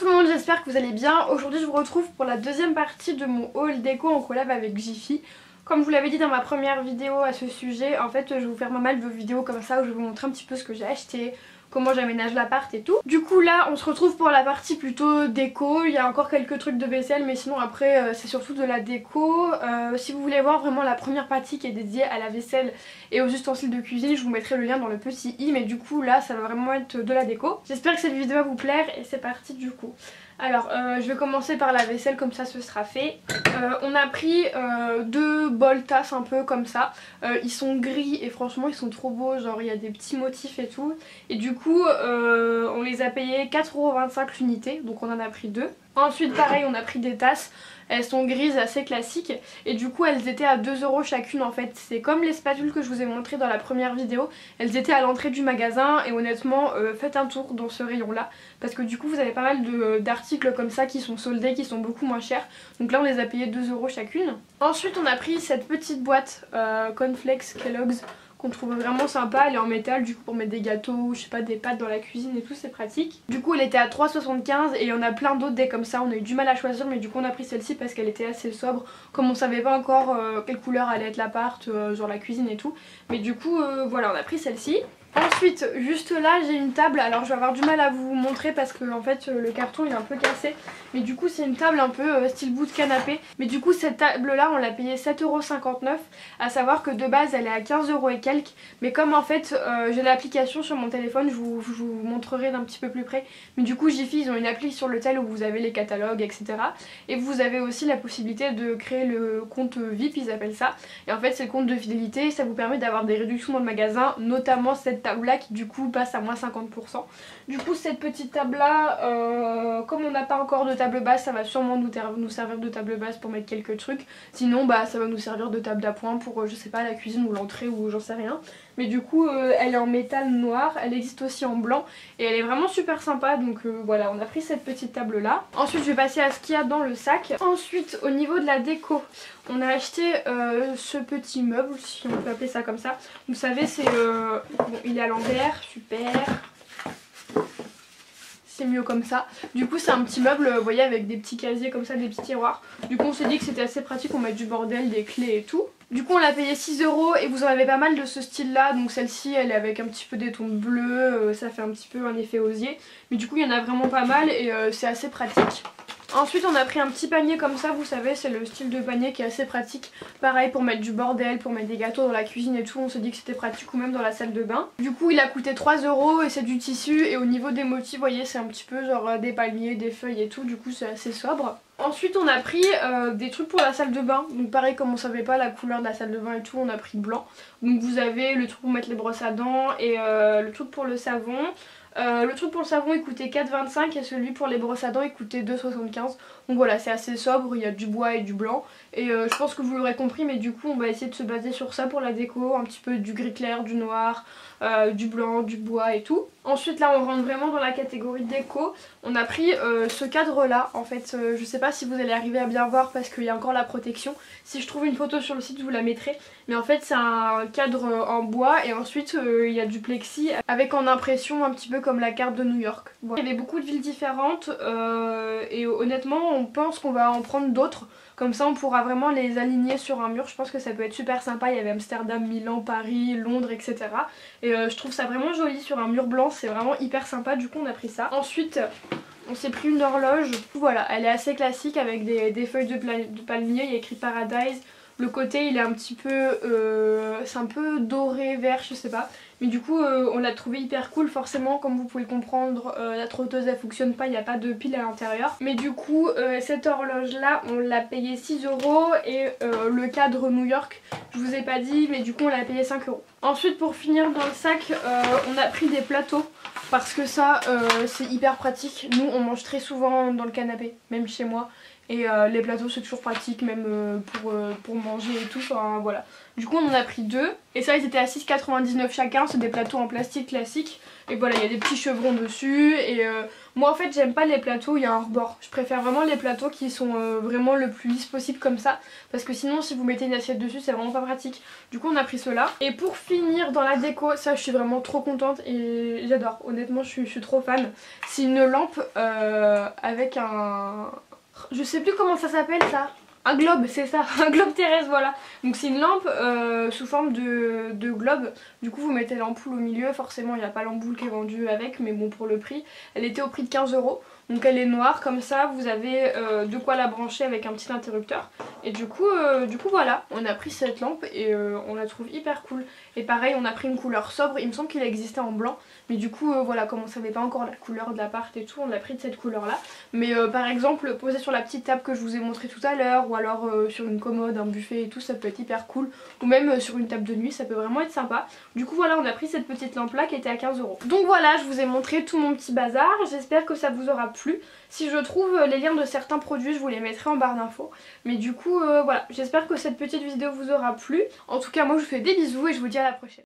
tout le monde, j'espère que vous allez bien. Aujourd'hui je vous retrouve pour la deuxième partie de mon haul déco en collab avec Jiffy. Comme je vous l'avais dit dans ma première vidéo à ce sujet, en fait je vais vous faire pas mal de vidéos comme ça où je vais vous montrer un petit peu ce que j'ai acheté, comment j'aménage l'appart et tout. Du coup là on se retrouve pour la partie plutôt déco. Il y a encore quelques trucs de vaisselle mais sinon après c'est surtout de la déco. Si vous voulez voir vraiment la première partie qui est dédiée à la vaisselle et aux ustensiles de cuisine, je vous mettrai le lien dans le petit i, mais du coup là ça va vraiment être de la déco. J'espère que cette vidéo va vous plaire et c'est parti du coup. Alors je vais commencer par la vaisselle, comme ça ce sera fait. On a pris deux bols tasses un peu comme ça. Ils sont gris et franchement ils sont trop beaux, genre il y a des petits motifs et tout. Et du coup on les a payés 4,25€ l'unité, donc on en a pris deux. Ensuite pareil on a pris des tasses, elles sont grises assez classiques et du coup elles étaient à 2€ chacune en fait. C'est comme les spatules que je vous ai montré dans la première vidéo, elles étaient à l'entrée du magasin et honnêtement faites un tour dans ce rayon là parce que du coup vous avez pas mal d'articles comme ça qui sont soldés, qui sont beaucoup moins chers. Donc là on les a payés 2€ chacune. Ensuite on a pris cette petite boîte Cornflakes Kellogg's qu'on trouve vraiment sympa, elle est en métal du coup pour mettre des gâteaux ou je sais pas des pâtes dans la cuisine et tout, c'est pratique. Du coup elle était à 3,75€ et il y en a plein d'autres des comme ça, on a eu du mal à choisir mais du coup on a pris celle-ci parce qu'elle était assez sobre, comme on savait pas encore quelle couleur allait être l'appart, genre la cuisine et tout, mais du coup voilà on a pris celle-ci. Ensuite juste là j'ai une table, alors je vais avoir du mal à vous montrer parce que en fait le carton il est un peu cassé, mais du coup c'est une table un peu style bout de canapé, mais du coup cette table là on l'a payée 7,59€, à savoir que de base elle est à 15€ et quelques, mais comme en fait j'ai l'application sur mon téléphone, je vous montrerai d'un petit peu plus près, mais du coup Jiffy ils ont une appli sur le tel où vous avez les catalogues etc, et vous avez aussi la possibilité de créer le compte VIP ils appellent ça, et en fait c'est le compte de fidélité, ça vous permet d'avoir des réductions dans le magasin, notamment cette table là qui du coup passe à moins 50%. Du coup cette petite table là, comme on n'a pas encore de table basse, ça va sûrement nous servir de table basse pour mettre quelques trucs, sinon bah ça va nous servir de table d'appoint pour je sais pas la cuisine ou l'entrée ou j'en sais rien. Mais du coup elle est en métal noir, elle existe aussi en blanc et elle est vraiment super sympa, donc voilà on a pris cette petite table là. Ensuite je vais passer à ce qu'il y a dans le sac. Ensuite au niveau de la déco, on a acheté ce petit meuble, si on peut appeler ça comme ça. Vous savez c'est bon, il est à l'envers, super. C'est mieux comme ça. Du coup c'est un petit meuble, vous voyez, avec des petits casiers comme ça, des petits tiroirs. Du coup on s'est dit que c'était assez pratique, on met du bordel, des clés et tout. Du coup on l'a payé 6€ et vous en avez pas mal de ce style là. Donc celle-ci elle est avec un petit peu des tons bleus, ça fait un petit peu un effet osier. Mais du coup il y en a vraiment pas mal et c'est assez pratique. Ensuite on a pris un petit panier comme ça, vous savez c'est le style de panier qui est assez pratique. Pareil pour mettre du bordel, pour mettre des gâteaux dans la cuisine et tout, on s'est dit que c'était pratique, ou même dans la salle de bain. Du coup il a coûté 3€ et c'est du tissu et au niveau des motifs vous voyez c'est un petit peu genre des palmiers, des feuilles et tout, du coup c'est assez sobre. Ensuite on a pris des trucs pour la salle de bain, donc pareil comme on savait pas la couleur de la salle de bain et tout, on a pris blanc. Donc vous avez le truc pour mettre les brosses à dents et le truc pour le savon. Le truc pour le savon il coûtait 4,25€ et celui pour les brosses à dents il coûtait 2,75€. Donc voilà c'est assez sobre, il y a du bois et du blanc. Et je pense que vous l'aurez compris mais du coup on va essayer de se baser sur ça pour la déco. Un petit peu du gris clair, du noir, du blanc, du bois et tout. Ensuite là on rentre vraiment dans la catégorie déco. On a pris ce cadre là en fait, je sais pas si vous allez arriver à bien voir parce qu'il y a encore la protection. Si je trouve une photo sur le site je vous la mettrai. Mais en fait c'est un cadre en bois et ensuite il y a du plexi avec en impression un petit peu comme la carte de New York. Voilà. Il y avait beaucoup de villes différentes et honnêtement on pense qu'on va en prendre d'autres. Comme ça on pourra vraiment les aligner sur un mur, je pense que ça peut être super sympa. Il y avait Amsterdam, Milan, Paris, Londres etc. Et je trouve ça vraiment joli sur un mur blanc, c'est vraiment hyper sympa, du coup on a pris ça. Ensuite on s'est pris une horloge, voilà elle est assez classique avec des feuilles de palmier, il y a écrit Paradise. Le côté il est un petit peu, c'est un peu doré, vert, je sais pas. Mais du coup on l'a trouvé hyper cool, forcément comme vous pouvez le comprendre la trotteuse elle fonctionne pas, il n'y a pas de pile à l'intérieur. Mais du coup cette horloge là on l'a payé 6€ et le cadre New York je vous ai pas dit mais du coup on l'a payé 5€. Ensuite pour finir dans le sac on a pris des plateaux parce que ça c'est hyper pratique. Nous on mange très souvent dans le canapé, même chez moi. Et les plateaux c'est toujours pratique même pour manger et tout, enfin voilà. Du coup on en a pris 2 et ça ils étaient à 6,99 chacun, c'est des plateaux en plastique classique. Et voilà, il y a des petits chevrons dessus et moi en fait j'aime pas les plateaux où il y a un rebord. Je préfère vraiment les plateaux qui sont vraiment le plus lisse possible comme ça. Parce que sinon si vous mettez une assiette dessus c'est vraiment pas pratique. Du coup on a pris ceux-là. Et pour finir dans la déco, ça je suis vraiment trop contente et j'adore. Honnêtement je suis trop fan. C'est une lampe avec un... Je sais plus comment ça s'appelle ça. Un globe, c'est ça, un globe terrestre, voilà. Donc c'est une lampe sous forme de globe. Du coup vous mettez l'ampoule au milieu, forcément il n'y a pas l'ampoule qui est vendue avec, mais bon pour le prix, elle était au prix de 15 €. Donc elle est noire, comme ça vous avez de quoi la brancher avec un petit interrupteur. Et du coup voilà, on a pris cette lampe et on la trouve hyper cool. Et pareil on a pris une couleur sobre, il me semble qu'il existait en blanc. Mais du coup voilà, comme on savait pas encore la couleur de l'appart et tout, on l'a pris de cette couleur là. Mais par exemple posé sur la petite table que je vous ai montré tout à l'heure, ou alors sur une commode, un buffet et tout, ça peut être hyper cool. Ou même sur une table de nuit, ça peut vraiment être sympa. Du coup voilà, on a pris cette petite lampe là qui était à 15 €. Donc voilà, je vous ai montré tout mon petit bazar, j'espère que ça vous aura plu. Si je trouve les liens de certains produits, je vous les mettrai en barre d'infos. Mais du coup voilà, j'espère que cette petite vidéo vous aura plu. En tout cas moi je vous fais des bisous et je vous dis à la prochaine.